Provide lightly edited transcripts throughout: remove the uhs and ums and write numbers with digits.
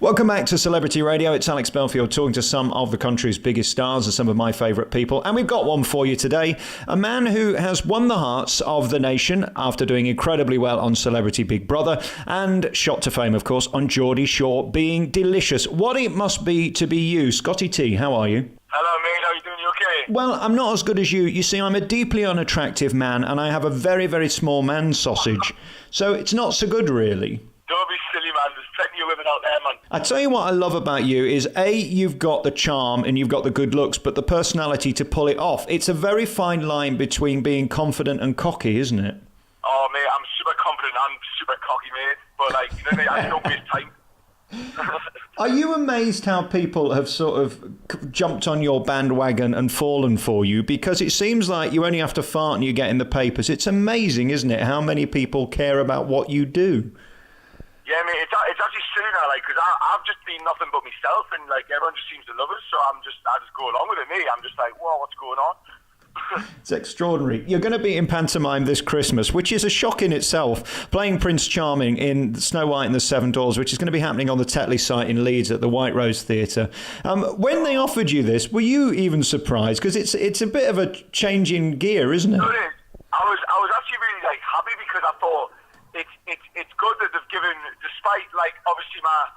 Welcome back to Celebrity Radio. It's Alex Belfield talking to some of the country's biggest stars and some of my favourite people. And we've got one for you today. A man who has won the hearts of the nation after doing incredibly well on Celebrity Big Brother and shot to fame, of course, on Geordie Shore, being delicious. What it must be to be you. Scotty T, how are you? Hello, mate. How you doing? You okay? Well, I'm not as good as you. You see, I'm a deeply unattractive man and I have a very, very small man sausage. So it's not so good, really. Don't be silly, man. There's plenty of women out there, man. I tell you what I love about you is, A, you've got the charm and you've got the good looks, but the personality to pull it off. It's a very fine line between being confident and cocky, isn't it? Oh, mate, I'm super confident. I'm super cocky, mate. But, like, you know, I don't waste time. Are you amazed how people have sort of jumped on your bandwagon and fallen for you? Because it seems like you only have to fart and you get in the papers. It's amazing, isn't it, how many people care about what you do? Yeah, mate, it's actually silly now, like, because I've just been nothing but myself, and, like, everyone just seems to love us, so I just go along with it, mate. I'm just like, whoa, what's going on? It's extraordinary. You're going to be in Pantomime this Christmas, which is a shock in itself, playing Prince Charming in Snow White and the Seven Dwarfs, which is going to be happening on the Tetley site in Leeds at the White Rose Theatre. When they offered you this, were you even surprised? Because it's a bit of a change in gear, isn't it? No, it is. I was actually really, like, happy because I thought it's good that they've given, despite, like, obviously my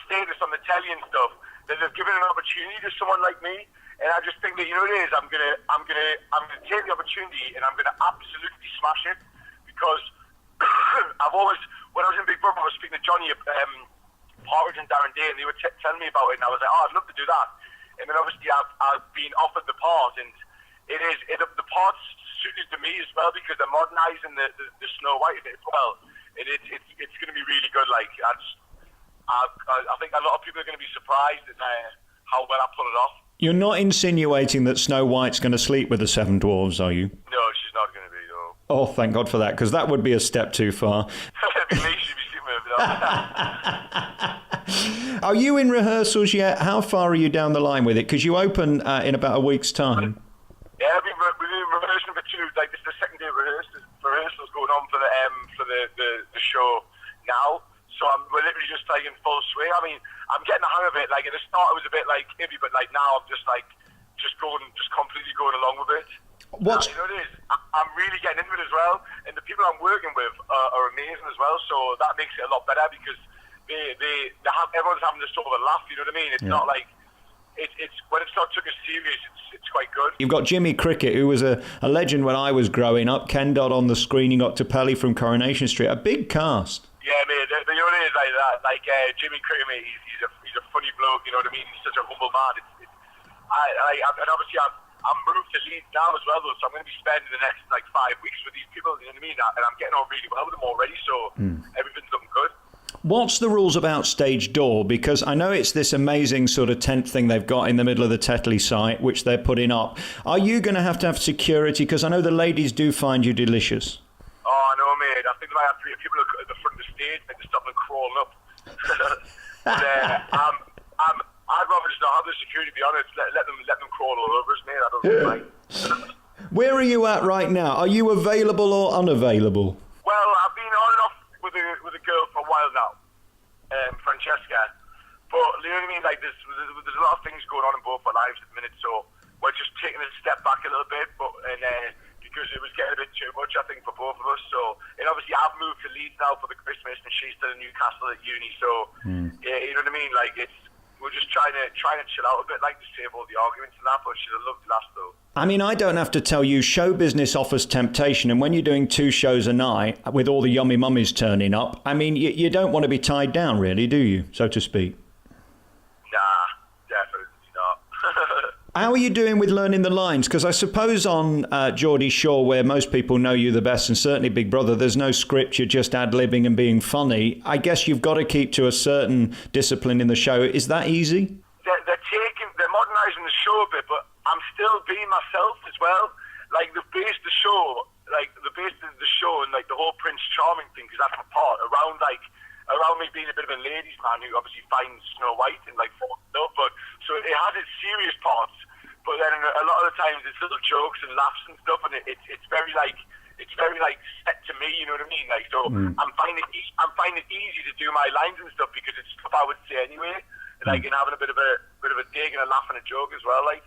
status on the telly and stuff, that they've given an opportunity to someone like me. And I just think that, you know what it is, I'm gonna take the opportunity and I'm gonna absolutely smash it, because I've always, when I was in Big Brother, I was speaking to Johnny Partridge and Darren Day, and they were telling me about it, and I was like, oh, I'd love to do that. And then obviously I've been offered the part, and the part's suited to me as well, because they're modernising the Snow White in it as well. And it's going to be really good. Like, I think a lot of people are going to be surprised at how well I pull it off. You're not insinuating that Snow White's going to sleep with the Seven Dwarfs, are you? No, she's not going to be, no. Oh, thank God for that, because that would be a step too far. It'd be me, she'd be sleeping with me. Are you in rehearsals yet? How far are you down the line with it? Because you open in about a week's time. Yeah, we've been rehearsing for two. Like, this is the second day of rehearsals going on for the show now. So we're literally just like in full swing. I mean, I'm getting the hang of it. Like, at the start it was a bit like iffy, but like now I'm just completely going along with it. You know what it is? I'm really getting into it as well, and the people I'm working with are amazing as well. So that makes it a lot better, because everyone's having this sort of a laugh. You know what I mean? It's not like. It's when it's not took as serious, it's quite good. You've got Jimmy Cricket, who was a legend when I was growing up. Ken Dodd on the screen. You got Tapelli from Coronation Street. A big cast. Yeah, mate. You know what it is like that. Like Jimmy Cricket, mate. He's a funny bloke. You know what I mean? He's such a humble man. And obviously I'm moved to Leeds now as well, though. So I'm going to be spending the next 5 weeks with these people. You know what I mean? And I'm getting on really well with them already. So everything's looking good. What's the rules about stage door? Because I know it's this amazing sort of tent thing they've got in the middle of the Tetley site, which they're putting up. Are you going to have security? Because I know the ladies do find you delicious. Oh, no, mate. I think there might have to be people at the front of the stage to stop them crawling up. But I'd rather just not have the security, to be honest. Let them crawl all over us, mate. I don't think. Where are you at right now? Are you available or unavailable? Well, I've been on and off with a girl for a while now, Francesca. But you know what I mean? Like, there's a lot of things going on in both our lives at the minute, so we're just taking a step back a little bit. Because it was getting a bit too much, I think, for both of us. So, and obviously I've moved to Leeds now for the Christmas, and she's still in Newcastle at uni. So, yeah, you know what I mean? Like, we're just trying to chill out a bit, like, to save all the arguments and that. But she's a lovely lass, though. I mean, I don't have to tell you, show business offers temptation. And when you're doing 2 shows a night with all the yummy mummies turning up, I mean, you don't want to be tied down, really, do you, so to speak? Nah, definitely not. How are you doing with learning the lines? Because I suppose on Geordie Shore, where most people know you the best, and certainly Big Brother, there's no script, you're just ad-libbing and being funny. I guess you've got to keep to a certain discipline in the show. Is that easy? They're modernising the show a bit, but I'm still being myself as well. Like, they've based the show, and like the whole Prince Charming thing, because that's my part, around me being a bit of a ladies' man who obviously finds Snow White and like falls in love. But so it has its serious parts, but then a lot of the times it's little jokes and laughs and stuff, and it's very like it's very like set to me, you know what I mean? Like, so I'm finding it easy to do my lines and stuff because it's stuff I would say anyway. Like, and having a bit of a dig and a laugh and a joke as well, like.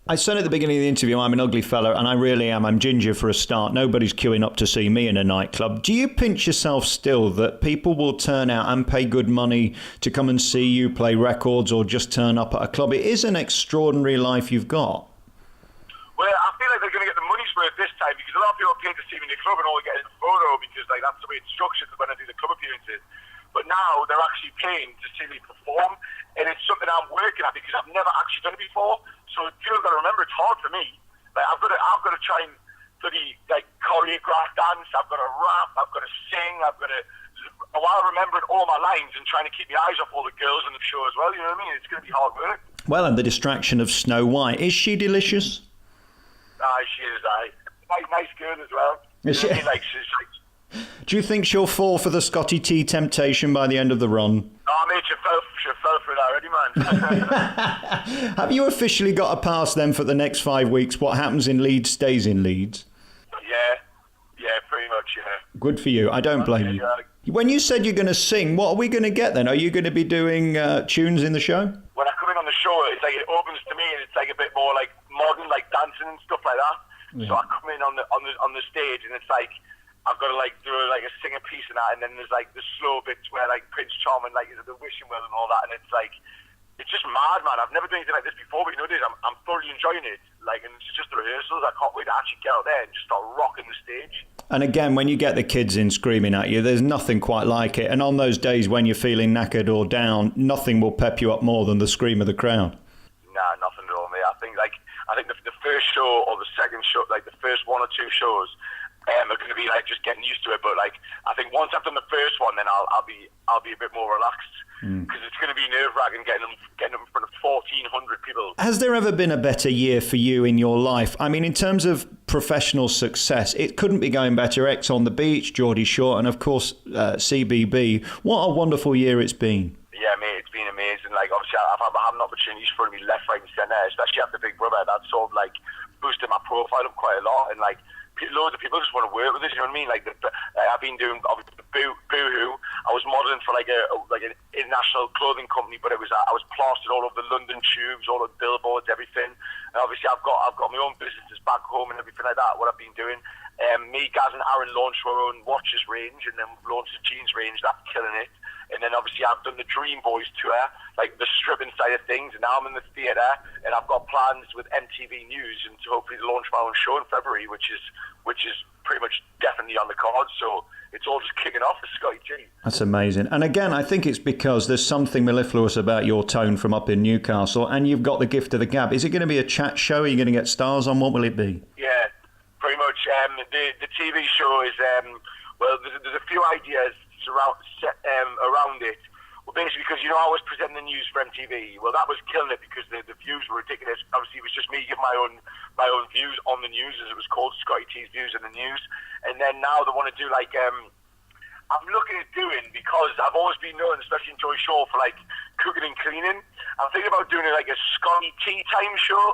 I said at the beginning of the interview, I'm an ugly fella, and I really am. I'm ginger for a start. Nobody's queuing up to see me in a nightclub. Do you pinch yourself still that people will turn out and pay good money to come and see you play records or just turn up at a club? It is an extraordinary life you've got. Well, I feel like they're going to get the money's worth this time because a lot of people pay to see me in the club and all get is a photo because like that's the way it's structured when I do the club appearances. But now they're actually paying to see me perform, and it's something I'm working at because I've never actually done it before. So you've got to remember, it's hard for me. Like I've got to try and bloody like choreograph dance. I've got to rap. I've got to sing. I've got to while remembering all my lines and trying to keep my eyes off all the girls in the show as well. You know what I mean? It's going to be hard work. Well, and the distraction of Snow White, is she delicious? She is. Nice girl as well. Is she? Like, she's like, do you think she'll fall for the Scotty T temptation by the end of the run? Oh, mate, she fell for it already, man. Have you officially got a pass then for the next 5 weeks? What happens in Leeds stays in Leeds? Yeah, pretty much, yeah. Good for you. I don't blame you. When you said you're going to sing, what are we going to get then? Are you going to be doing tunes in the show? When I come in on the show, it's like it opens to me and it's like a bit more like modern, like dancing and stuff like that. Yeah. So I come in on the stage and it's like I've got to like do like a sing a piece and that, and then there's like the slow bits where like Prince Charming like is at the wishing well and all that, and it's like it's just mad, man. I've never done anything like this before, but you know what it is? I'm thoroughly enjoying it. Like, and it's just the rehearsals. I can't wait to actually get out there and just start rocking the stage. And again, when you get the kids in screaming at you, there's nothing quite like it. And on those days when you're feeling knackered or down, nothing will pep you up more than the scream of the crowd. Nah, nothing at all, mate. I think the first show or the second show, like the first one or two shows, are going to be like just getting used to it. But like, I think once I've done the first one, then I'll be a bit more relaxed because it's going to be nerve-wracking getting them in front of 1,400 people. Has there ever been a better year for you in your life? I mean, in terms of professional success, it couldn't be going better. X on the Beach, Geordie Shore, and of course CBB. What a wonderful year it's been. Yeah, mate, it's been amazing. Like, obviously, I've had opportunities for me left, right, and centre, especially after Big Brother. That sort of like boosted my profile up quite a lot, and like loads of people just want to work with us. You know what I mean? Like, I've been doing obviously Boohoo. I was modelling for like an international clothing company, but I was plastered all over the London tubes, all the billboards, everything. And obviously, I've got my own businesses back home and everything like that. What I've been doing. Me, Gaz, and Aaron launched our own watches range, and then we've launched a jeans range. That's killing it. And then obviously I've done the Dream Boys tour, like the stripping side of things, and now I'm in the theatre, and I've got plans with MTV News and to hopefully launch my own show in February, which is pretty much definitely on the cards. So it's all just kicking off for Scotty T. That's amazing. And again, I think it's because there's something mellifluous about your tone from up in Newcastle, and you've got the gift of the gab. Is it going to be a chat show? Are you going to get stars on? What will it be? Yeah, pretty much. The TV show is well, there's a few ideas around it. Well, basically, because I was presenting the news for MTV. Well, that was killing it because the views were ridiculous. Obviously, it was just me giving my own views on the news, as it was called, Scotty T's views on the news. And then now they want to do like I'm looking at doing, because I've always been known, especially in Geordie Shore, for like cooking and cleaning. I'm thinking about doing like a Scotty T time show,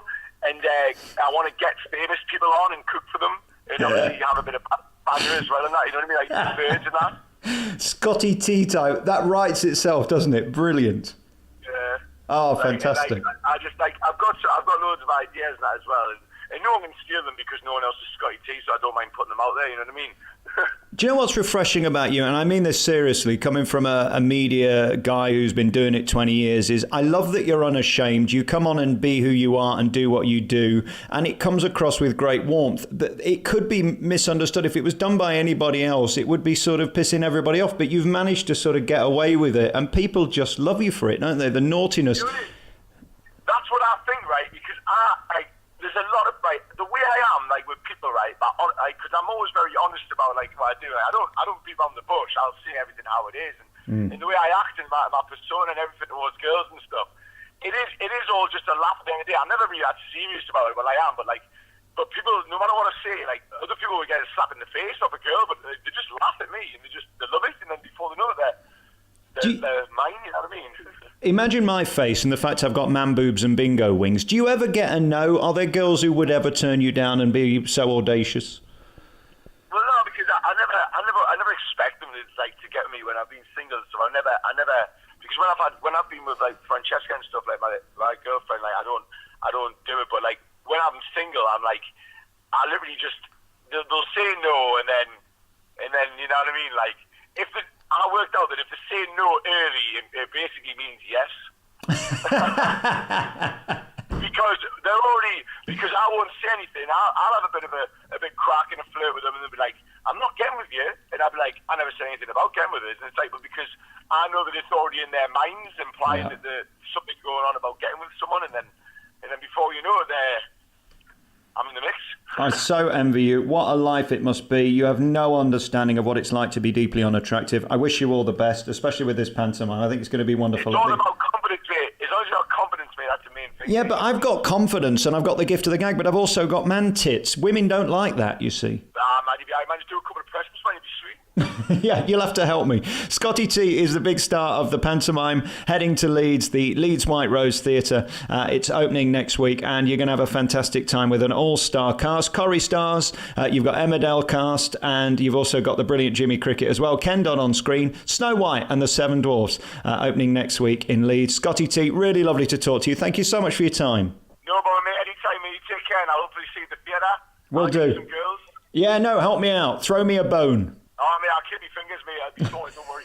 and I want to get famous people on and cook for them, and obviously have a bit of banter as well and that. You know what I mean, like the birds and that. Scotty T type, that writes itself, doesn't it? Brilliant. Yeah. Oh, fantastic. I just like I've got loads of ideas now as well, and no one can steal them because no one else is Scotty T, so I don't mind putting them out there. You know what I mean? Do you know what's refreshing about you, and I mean this seriously, coming from a media guy who's been doing it 20 years, is I love that you're unashamed. You come on and be who you are and do what you do, and it comes across with great warmth. But it could be misunderstood. If it was done by anybody else, it would be sort of pissing everybody off. But you've managed to sort of get away with it, and people just love you for it, don't they? The naughtiness. That's what I think, right? Because there's a lot of, right, the way I am, like, with people, right, because I'm always very honest about, like, what I do. I don't beat around the bush. I'll say everything how it is. And the way I act and my persona and everything towards girls and stuff, it is all just a laugh at the end of the day. I'm never really that serious about it, but I am. But people, no matter what I say, like, other people will get a slap in the face off a girl, but they just laugh at me, and they love it, and then before they know it, they're mine, you know what I mean? Imagine my face and the fact I've got man boobs and bingo wings. Do you ever get a no? Are there girls who would ever turn you down and be so audacious? me when I've been single. So I never, because when I've been with like Francesca and stuff, like my girlfriend, like I don't do it. But like when I'm single, I'm like, I literally just they'll say no, and then you know what I mean. Like I worked out that if they say no early, it basically means yes. Because I won't say anything. I'll have a bit of a bit crack and a flirt with them, and they'll be like, "I'm not getting with you," and I'll be like, "I never said anything about getting with us." And it's like, but because I know that it's already in their minds, implying that there's something going on about getting with someone, and then before you know it, I'm in the mix. I so envy you. What a life it must be. You have no understanding of what it's like to be deeply unattractive. I wish you all the best, especially with this pantomime. I think it's going to be wonderful. It's all about confidence, mate. As long as you've got confidence, mate, that's the main thing. Yeah, but I've got confidence and I've got the gift of the gag, but I've also got man tits. Women don't like that, you see. Man, I managed to do a couple of press man, you'd be sweet. Yeah, you'll have to help me. Scotty T is the big star of the pantomime, heading to Leeds, the Leeds White Rose Theatre. It's opening next week, and you're going to have a fantastic time with an all-star cast. Corrie stars, you've got Emmerdale cast, and you've also got the brilliant Jimmy Cricket as well. Ken Dodd on screen, Snow White and the Seven Dwarfs, opening next week in Leeds. Scotty T, really lovely to talk to you. Thank you so much for your time. No bother, mate. Anytime, mate. You take care, and I'll hopefully see you at the theatre. Will do. Some girls. Yeah, no, help me out. Throw me a bone. Oh, mate, I'll keep your fingers, mate. I'll be sorted, don't worry.